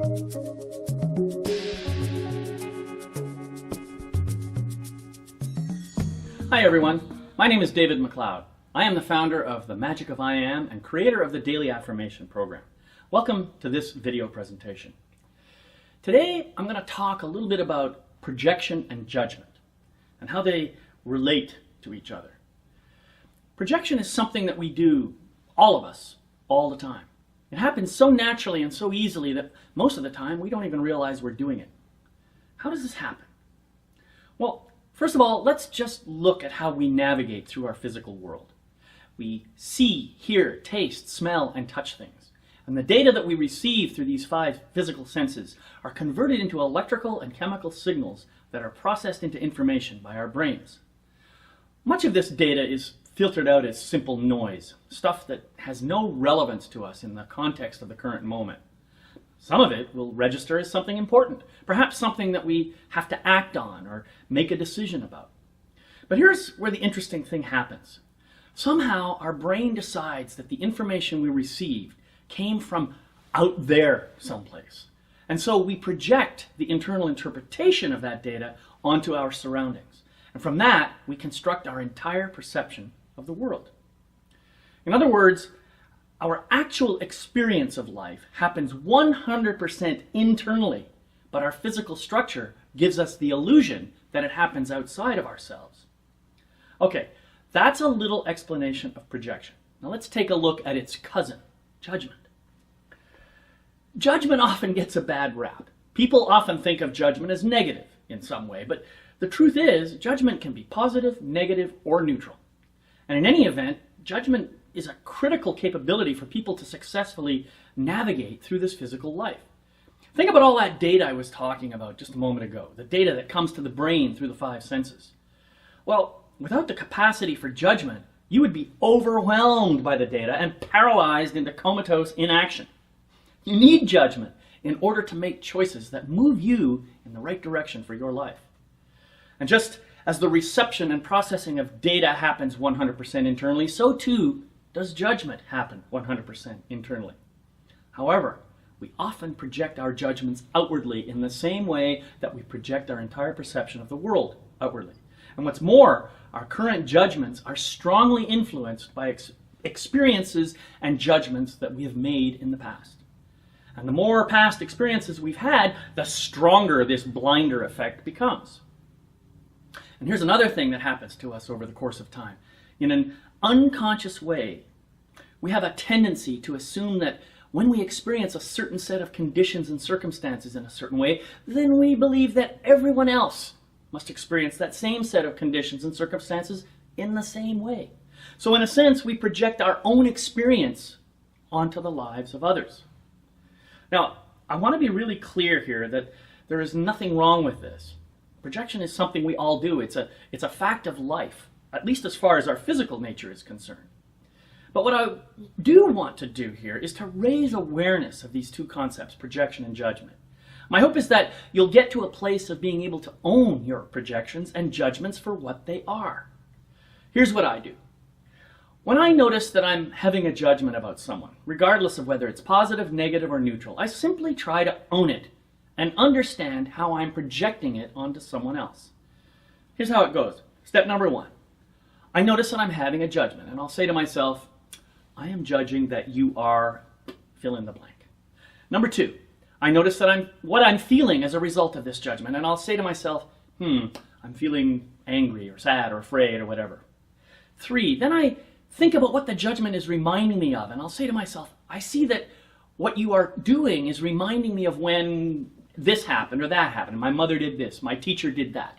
Hi everyone, my name is David McLeod. I am the founder of The Magic of I Am and creator of the Daily Affirmation program. Welcome to this video presentation. Today I'm going to talk a little bit about projection and judgment and how they relate to each other. Projection is something that we do, all of us, all the time. It happens so naturally and so easily that most of the time we don't even realize we're doing it. How does this happen? Well, first of all, let's just look at how we navigate through our physical world. We see, hear, taste, smell, and touch things. And the data that we receive through these 5 physical senses are converted into electrical and chemical signals that are processed into information by our brains. Much of this data is filtered out as simple noise, stuff that has no relevance to us in the context of the current moment. Some of it will register as something important, perhaps something that we have to act on or make a decision about. But here's where the interesting thing happens. Somehow our brain decides that the information we received came from out there someplace. And so we project the internal interpretation of that data onto our surroundings. And from that, we construct our entire perception of the world. In other words, our actual experience of life happens 100% internally, but our physical structure gives us the illusion that it happens outside of ourselves. Okay, that's a little explanation of projection. Now let's take a look at its cousin, judgment. Judgment often gets a bad rap. People often think of judgment as negative in some way, but the truth is, judgment can be positive, negative, or neutral. And in any event, judgment is a critical capability for people to successfully navigate through this physical life. Think about all that data I was talking about just a moment ago, the data that comes to the brain through the 5 senses. Well, without the capacity for judgment, you would be overwhelmed by the data and paralyzed into comatose inaction. You need judgment in order to make choices that move you in the right direction for your life. And just as the reception and processing of data happens 100% internally, so too does judgment happen 100% internally. However, we often project our judgments outwardly in the same way that we project our entire perception of the world outwardly. And what's more, our current judgments are strongly influenced by experiences and judgments that we have made in the past. And the more past experiences we've had, the stronger this blinder effect becomes. And here's another thing that happens to us over the course of time. In an unconscious way, we have a tendency to assume that when we experience a certain set of conditions and circumstances in a certain way, then we believe that everyone else must experience that same set of conditions and circumstances in the same way. So in a sense, we project our own experience onto the lives of others. Now, I want to be really clear here that there is nothing wrong with this. Projection is something we all do. It's a fact of life, at least as far as our physical nature is concerned. But what I do want to do here is to raise awareness of these 2 concepts, projection and judgment. My hope is that you'll get to a place of being able to own your projections and judgments for what they are. Here's what I do. When I notice that I'm having a judgment about someone, regardless of whether it's positive, negative, or neutral, I simply try to own it and understand how I'm projecting it onto someone else. Here's how it goes. Step number 1. I notice that I'm having a judgment, and I'll say to myself, I am judging that you are fill in the blank. Number 2, I notice that what I'm feeling as a result of this judgment, and I'll say to myself, I'm feeling angry or sad or afraid or whatever. 3, then I think about what the judgment is reminding me of, and I'll say to myself, I see that what you are doing is reminding me of when this happened or that happened. My mother did this, my teacher did that.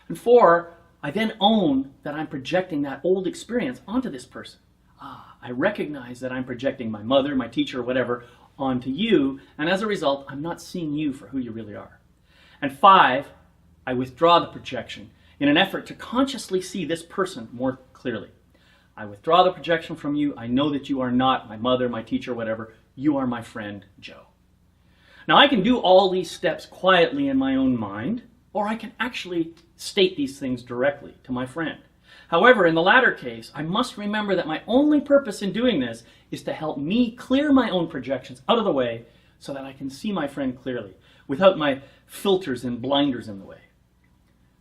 And 4, I then own that I'm projecting that old experience onto this person. I recognize that I'm projecting my mother, my teacher, or whatever onto you, and as a result, I'm not seeing you for who you really are. And 5, I withdraw the projection in an effort to consciously see this person more clearly. I withdraw the projection from you. I know that you are not my mother, my teacher, whatever. You are my friend, Joe. Now, I can do all these steps quietly in my own mind, or I can actually state these things directly to my friend. However, in the latter case, I must remember that my only purpose in doing this is to help me clear my own projections out of the way so that I can see my friend clearly, without my filters and blinders in the way.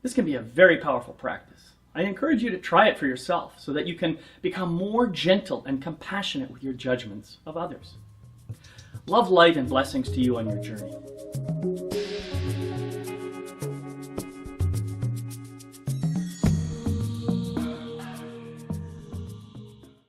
This can be a very powerful practice. I encourage you to try it for yourself so that you can become more gentle and compassionate with your judgments of others. Love, light, and blessings to you on your journey.